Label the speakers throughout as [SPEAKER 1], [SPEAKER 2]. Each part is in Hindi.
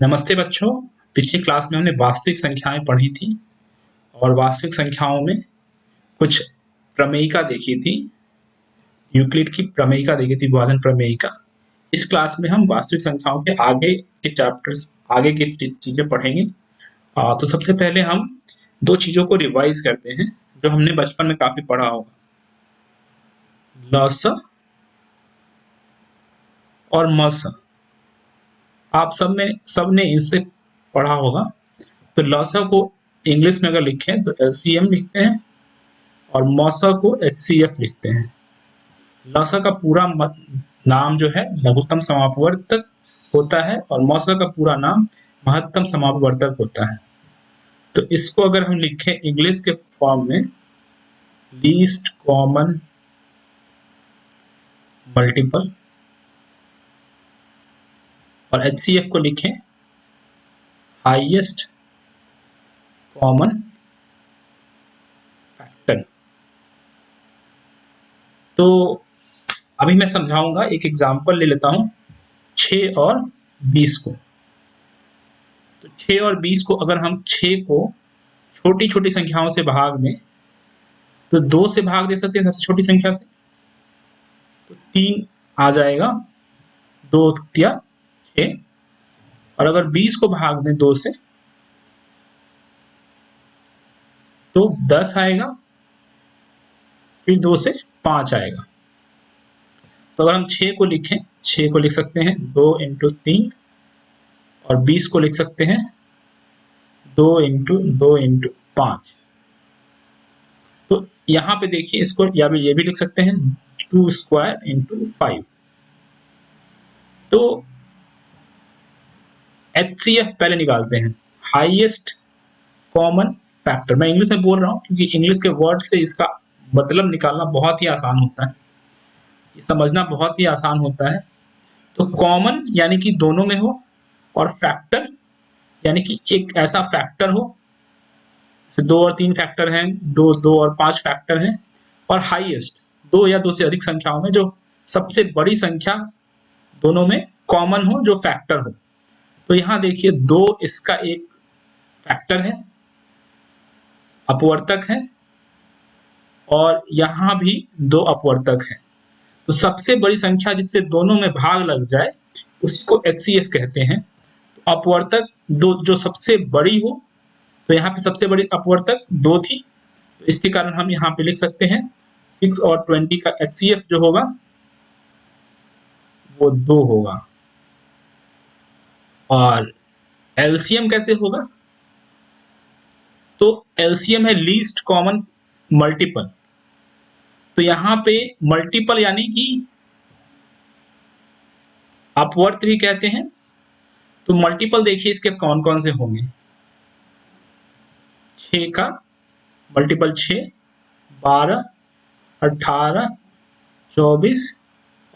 [SPEAKER 1] नमस्ते बच्चों। पिछली क्लास में हमने वास्तविक संख्याएं पढ़ी थी और वास्तविक संख्याओं में कुछ प्रमेयिका देखी थी। यूक्लिड की प्रमेयिका देखी थी, विभाजन प्रमेयिका। इस क्लास में हम वास्तविक संख्याओं के आगे के चैप्टर्स, आगे की चीजें पढ़ेंगे। तो सबसे पहले हम दो चीजों को रिवाइज करते हैं जो हमने बचपन में काफी पढ़ा होगा, लस और मस। आप सबने इससे पढ़ा होगा। तो लसा को इंग्लिश में अगर लिखें तो LCM लिखते हैं और मौसा को HCF लिखते हैं। लसा का पूरा नाम जो है लघुत्तम समापवर्तक होता है और मौसा का पूरा नाम महत्तम समापवर्तक होता है। तो इसको अगर हम लिखें इंग्लिश के फॉर्म में, लीस्ट कॉमन मल्टीपल, और HCF को लिखें हाईएस्ट कॉमन फैक्टर। तो अभी मैं समझाऊंगा, एक एग्जांपल ले लेता हूं 6 और 20 को। तो 6 और 20 को अगर हम 6 को छोटी छोटी संख्याओं से भाग दें तो 2 से भाग दे सकते हैं सबसे छोटी संख्या से, तो 3 आ जाएगा, 2 या 6। और अगर 20 को भाग दें 2 से तो 10 आएगा, फिर 2 से 5 आएगा। तो अगर हम 6 को लिखें, 6 को लिख सकते हैं 2 इंटू 3, और 20 को लिख सकते हैं 2 इंटू 2 इंटू 5। तो यहाँ पे देखिए, इसको या ये भी लिख सकते हैं 2 स्क्वायर इंटू 5। तो HCF पहले निकालते हैं, हाईएस्ट कॉमन फैक्टर। मैं इंग्लिश में बोल रहा हूँ क्योंकि इंग्लिश के वर्ड से इसका मतलब निकालना बहुत ही आसान होता है, ये समझना बहुत ही आसान होता है। तो कॉमन यानी कि दोनों में हो, और फैक्टर यानी कि एक ऐसा फैक्टर हो, 2 और 3 फैक्टर हैं, 2 और 5 फैक्टर हैं, और हाईएस्ट 2 या 2 से अधिक संख्याओं में जो सबसे बड़ी संख्या दोनों में कॉमन हो, जो फैक्टर हो। तो यहाँ देखिए 2 इसका एक फैक्टर है, अपवर्तक है, और यहाँ भी 2 अपवर्तक है। तो सबसे बड़ी संख्या जिससे दोनों में भाग लग जाए उसी को HCF कहते हैं। तो अपवर्तक दो जो सबसे बड़ी हो, तो यहाँ पे सबसे बड़ी अपवर्तक 2 थी, तो इसके कारण हम यहाँ पे लिख सकते हैं 6 और 20 का HCF जो होगा वो 2 होगा। और LCM कैसे होगा? तो LCM है लीस्ट कॉमन मल्टीपल। तो यहाँ पे मल्टीपल यानी कि अपवर्त भी कहते हैं। तो मल्टीपल देखिए इसके कौन कौन से होंगे। 6 का मल्टीपल 6, 12, 18, 24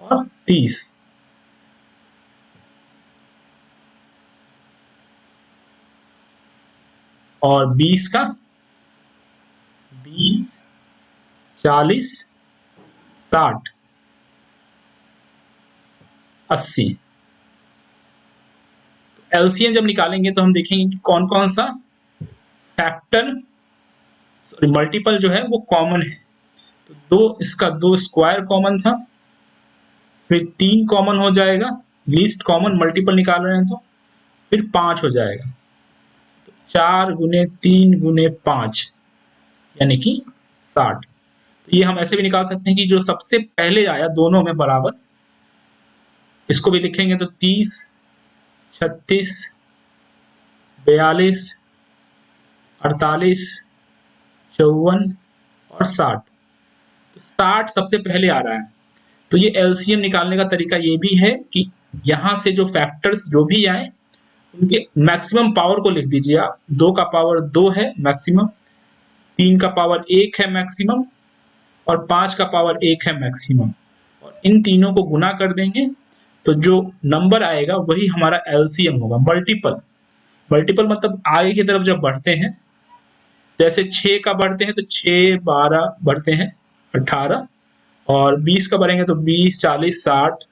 [SPEAKER 1] और 30। और 20 का 20, 40, 60, 80। LCM जब निकालेंगे तो हम देखेंगे कि कौन कौन सा फैक्टर, सॉरी मल्टीपल जो है वो कॉमन है। तो 2 इसका 2 स्क्वायर कॉमन था, फिर 3 कॉमन हो जाएगा, लीस्ट कॉमन मल्टीपल निकाल रहे हैं तो फिर 5 हो जाएगा। तो 4 गुने 3 गुने 5 यानी कि 60। तो ये हम ऐसे भी निकाल सकते हैं कि जो सबसे पहले आया दोनों में बराबर, इसको भी लिखेंगे तो 30, 36, 42, 48, 54 और 60। तो 60 सबसे पहले आ रहा है। तो ये LCM निकालने का तरीका ये भी है कि यहाँ से जो फैक्टर्स जो भी आए उनके मैक्सिमम पावर को लिख दीजिए आप। 2 का पावर 2 है मैक्सिमम, 3 का पावर 1 है मैक्सिमम, और 5 का पावर 1 है मैक्सिमम। और इन तीनों को गुना कर देंगे तो जो नंबर आएगा वही हमारा LCM होगा। मल्टीपल, मल्टीपल मतलब आगे की तरफ जब बढ़ते हैं, जैसे 6 का बढ़ते हैं तो 6, 12 बढ़ते हैं 18, और 20 का बढ़ेंगे तो 20, 40, 60,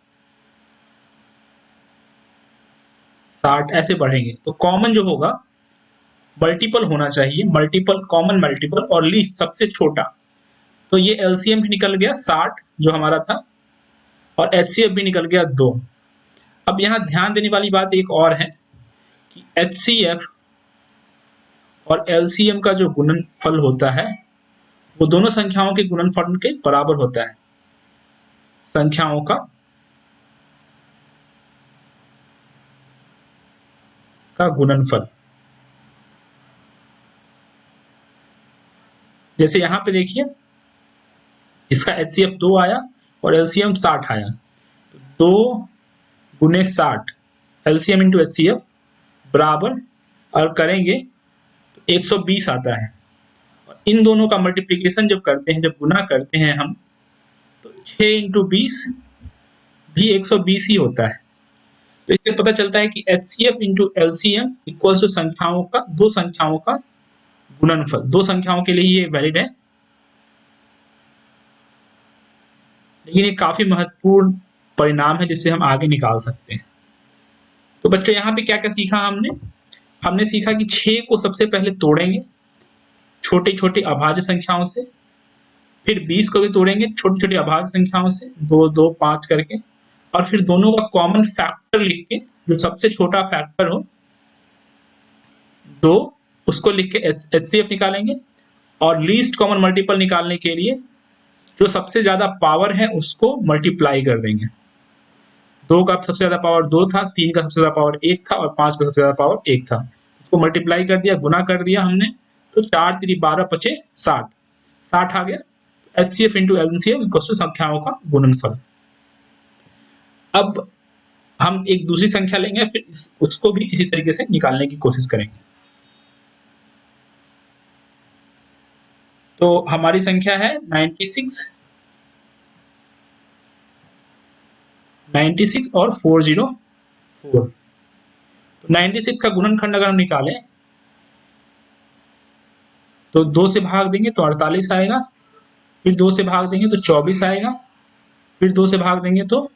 [SPEAKER 1] 60 ऐसे बढ़ेंगे। तो कॉमन जो होगा मल्टीपल होना चाहिए, मल्टीपल, कॉमन मल्टीपल और लीस्ट सबसे छोटा। तो ये एलसीएम भी निकल गया 60 जो हमारा था, और एचसीएफ भी निकल गया 2। अब यहाँ ध्यान देने वाली बात एक और है कि एचसीएफ और एलसीएम का जो गुणनफल होता है वो दोनों संख्याओं के गुणनफल के बराबर होता है। संख्याओं का गुणनफल। जैसे यहाँ पे देखिए इसका एचसीएफ 2 आया और एलसीएम 60 आया, तो 2 गुने 60 एलसीएम इंटू एचसीएफ बराबर, और करेंगे तो 120 आता है। और इन दोनों का मल्टीप्लीकेशन जब करते हैं, जब गुना करते हैं हम, तो 6 इंटू 20 भी 120 ही होता है। तो इससे पता चलता है कि HCF into LCM equals to दो संख्याओं का गुणनफल। दो संख्याओं के लिए ये वैलिड है, लेकिन ये काफी महत्वपूर्ण परिणाम है जिससे हम आगे निकाल सकते हैं। तो बच्चों यहाँ पे क्या क्या सीखा हमने सीखा कि 6 को सबसे पहले तोड़ेंगे छोटे छोटे अभाज्य संख्याओं से, फिर 20 को भी तोड़ेंगे छोटी छोटी अभाज्य संख्याओं से 2 2 5 करके, और फिर दोनों का कॉमन फैक्टर लिख के, जो सबसे छोटा फैक्टर हो 2, उसको लिख के एचसीएफ निकालेंगे। और लीस्ट कॉमन मल्टीपल निकालने के लिए जो सबसे ज्यादा पावर है उसको मल्टीप्लाई कर देंगे। 2 का सबसे ज्यादा पावर 2 था, 3 का सबसे ज्यादा पावर 1 था और 5 का सबसे ज्यादा पावर 1 था। उसको मल्टीप्लाई कर दिया, गुना कर दिया हमने, तो 4 3 12 पचे 60 60 आ गया। HCF into LCM equals to संख्याओं का गुणनफल। अब हम एक दूसरी संख्या लेंगे, फिर उसको भी इसी तरीके से निकालने की कोशिश करेंगे। तो हमारी संख्या है 96 और 404। तो 96 का गुणनखंड अगर हम निकालें तो 2 से भाग देंगे तो 48 आएगा, फिर 2 से भाग देंगे तो 24 आएगा, फिर 2 से भाग देंगे तो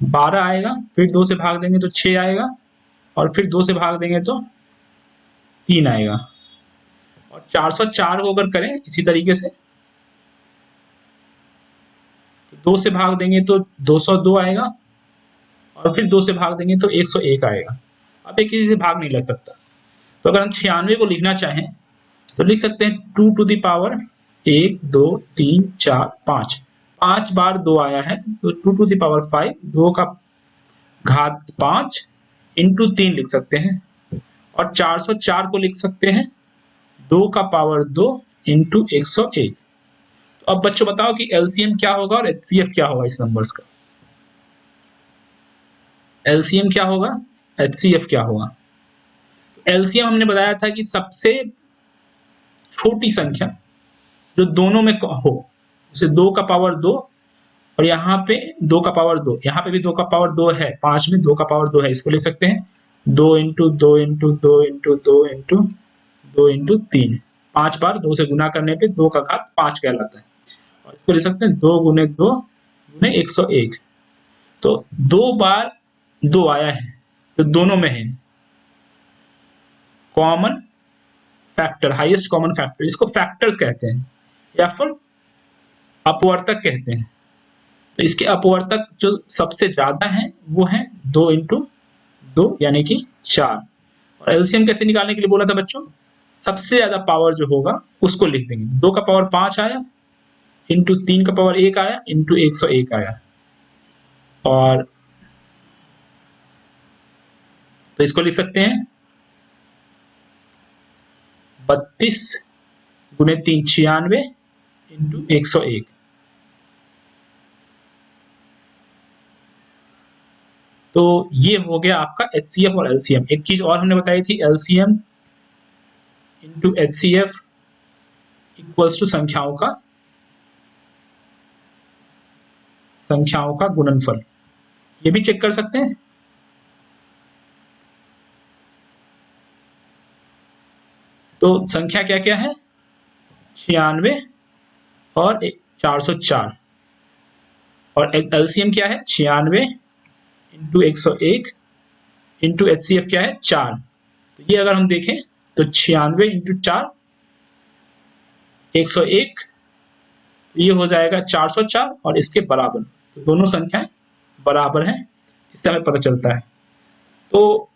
[SPEAKER 1] 12 आएगा, फिर 2 से भाग देंगे तो 6 आएगा, और फिर 2 से भाग देंगे तो 3 आएगा। और 404 को अगर करें इसी तरीके से, तो 2 से भाग देंगे तो 202 आएगा, और फिर 2 से भाग देंगे तो 101 आएगा। अब एक किसी से भाग नहीं लग सकता, तो अगर हम 96 को लिखना चाहें तो लिख सकते हैं 2 टू द पावर 1 2 3 4 5, 5 बार 2 आया है तो 2 टू द पावर 5, 2 का घात 5 इंटू 3 लिख सकते हैं, और 404 को लिख सकते हैं 2 का पावर 2 इंटू 101। तो अब बच्चों बताओ कि एलसीएम क्या होगा और एचसीएफ क्या होगा इस नंबर्स का। एलसीएम क्या होगा, एचसीएफ क्या होगा। एलसीएम हमने बताया था कि सबसे छोटी संख्या जो दोनों में हो, जैसे 2 का पावर 2 और यहाँ पे 2 का पावर 2, यहाँ पे भी 2 का पावर 2 है, 5 में 2 का पावर 2 है, इसको लिख सकते हैं 2 into 2 into 2 into 2 into 2 into 3, 5 बार 2 से गुना करने पे 2 का घात 5 कहलाता है। और इसको लिख सकते हैं 2 गुने 2 गुने 101। तो 2 बार 2 आया है तो दोनों में है common factor, highest common factor, इसको फैक्टर्स कहते हैं या फिर अपवर्तक कहते हैं। तो इसके अपवर्तक जो सबसे ज्यादा है वो है 2 इंटू 2 यानी कि 4। और एलसीएम कैसे निकालने के लिए बोला था बच्चों, सबसे ज्यादा पावर जो होगा उसको लिख देंगे। 2 का पावर 5 आया इंटू 3 का पावर 1 आया इंटू 101 आया, और तो इसको लिख सकते हैं 32 गुने 3 96 इंटू 101। तो ये हो गया आपका एचसीएफ और एलसीएम। एक चीज और हमने बताई थी, LCM into HCF equals to संख्याओं का गुणनफल। ये भी चेक कर सकते हैं। तो संख्या क्या क्या है, 96 और 404, और एलसीएम क्या है 96 इंटू 101 इंटू HCF क्या है 4। तो ये अगर हम देखें तो 96 इंटू 4 101, ये हो जाएगा 404 और इसके बराबर। तो दोनों संख्याएं बराबर हैं, इससे हमें पता चलता है। तो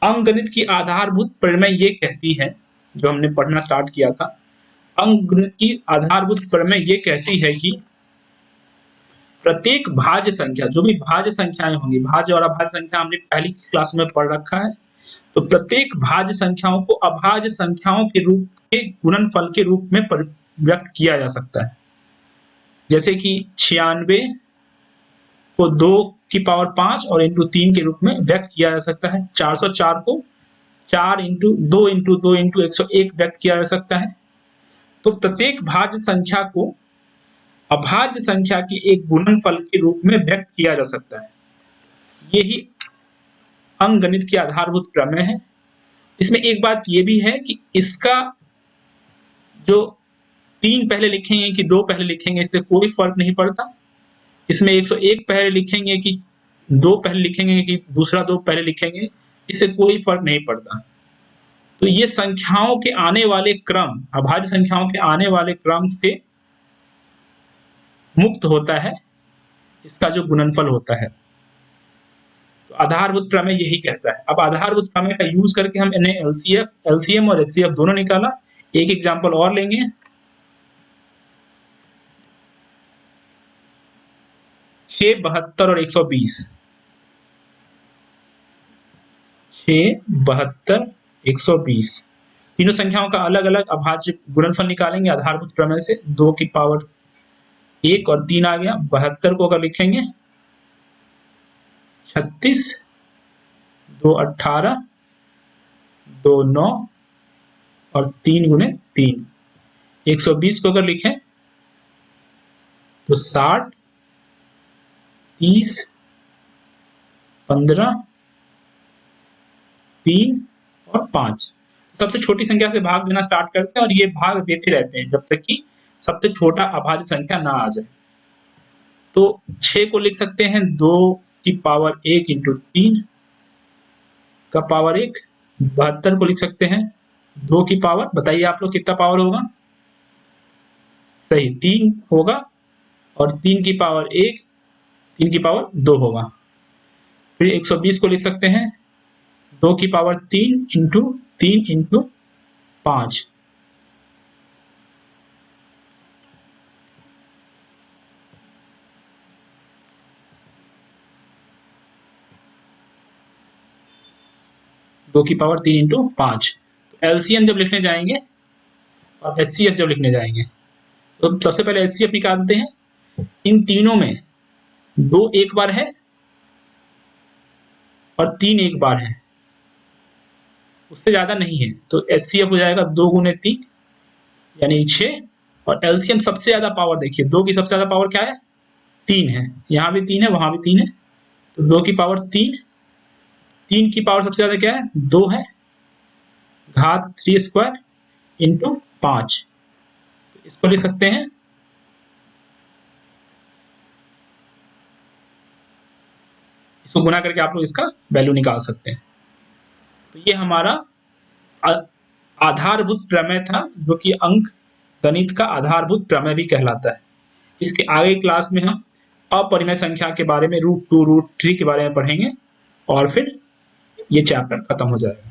[SPEAKER 1] अंकगणित की आधारभूत प्रमेय ये कहती है, जो हमने पढ़ना स्टार्ट किया था, अंकगणित की आधारभूत प्रमेय ये कहती है कि प्रत्येक भाज्य संख्या, जो भी भाज्य संख्याएं होंगी, भाज्य और अभाज्य संख्या हमने पहली क्लास में पढ़ रखा है, तो प्रत्येक भाज्य संख्याओं को अभाज्य संख्याओं के रूप के गुणनफल के रूप में व्यक्त किया जा सकता है। जैसे कि 96 को 2 की पावर 5 और इंटू 3 के रूप में व्यक्त किया जा सकता है। 404 को 4 इंटू 2 इंटू 2 इंटू 101 व्यक्त किया जा सकता है। तो प्रत्येक भाज्य संख्या को अभाज्य संख्या के एक गुणनफल के रूप में व्यक्त किया जा सकता है। यही अंकगणित की आधारभूत प्रमेय है। इसमें एक बात यह भी है कि इसका जो 3 पहले लिखेंगे कि 2 पहले लिखेंगे, इससे कोई फर्क नहीं पड़ता। इसमें 101 पहले लिखेंगे कि 2 पहले लिखेंगे कि दूसरा 2 पहले लिखेंगे, इससे कोई फर्क नहीं पड़ता। तो ये संख्याओं के आने वाले क्रम, अभाज्य संख्याओं के आने वाले क्रम से मुक्त होता है इसका जो गुणनफल होता है। तो आधारभूत प्रमेय यही कहता है। अब आधारभूत प्रमेय का यूज करके हम इन्हें एलसीएम और एचसीएफ दोनों निकाला। एक एग्जांपल और लेंगे। 6, 72 और 120। 6, 72, 120 तीनों संख्याओं का अलग अलग अभाज्य गुणनफल निकालेंगे आधारभूत प्रमेय से। 2 की पावर 1 और 3 आ गया। 72 को अगर लिखेंगे 36, 2 18, 2 9 और 3 गुणे 3। 120 को अगर लिखें तो 60, 30, 15, 3 और 5। सबसे छोटी संख्या से भाग देना स्टार्ट करते हैं और ये भाग देते रहते हैं जब तक कि सबसे छोटा अभाज्य संख्या ना आ जाए। तो 6 को लिख सकते हैं 2 की पावर 1 इंटू 3 का पावर 1। 72 को लिख सकते हैं 2 की पावर, बताइए आप लोग कितना पावर होगा? सही, 3 होगा। और 3 की पावर 1, 3 की पावर 2 होगा। फिर 120 को लिख सकते हैं 2 की पावर 3 इंटू 3 इंटू 5। दो की पावर 3 इंटू 5। एलसीएम जब लिखने जाएंगे और एचसीएफ जब लिखने जाएंगे तो सबसे पहले एचसीएफ निकालते हैं। इन तीनों में 2 एक बार है और 3 एक बार है, उससे ज्यादा नहीं है। तो एचसीएफ हो जाएगा 2 गुने 3 यानी 6। और एलसीएम सबसे ज्यादा पावर देखिए, 2 की सबसे ज्यादा पावर क्या है? 3 है। यहाँ भी 3 है, वहां भी 3 है। तो 2 की पावर 3, 3 की पावर सबसे ज्यादा क्या है? 2 है। घात 3 स्क्वायर इंटू 5। इसको लिख सकते हैं इसको गुना करके आप लोग इसका वैल्यू निकाल सकते हैं। तो ये हमारा आधारभूत प्रमेय था, जो कि अंक गणित का आधारभूत प्रमेय भी कहलाता है। इसके आगे क्लास में हम अपरिमेय संख्या के बारे में, √2, √3 के बारे में पढ़ेंगे और फिर ये चैप्टर खत्म हो जाएगा।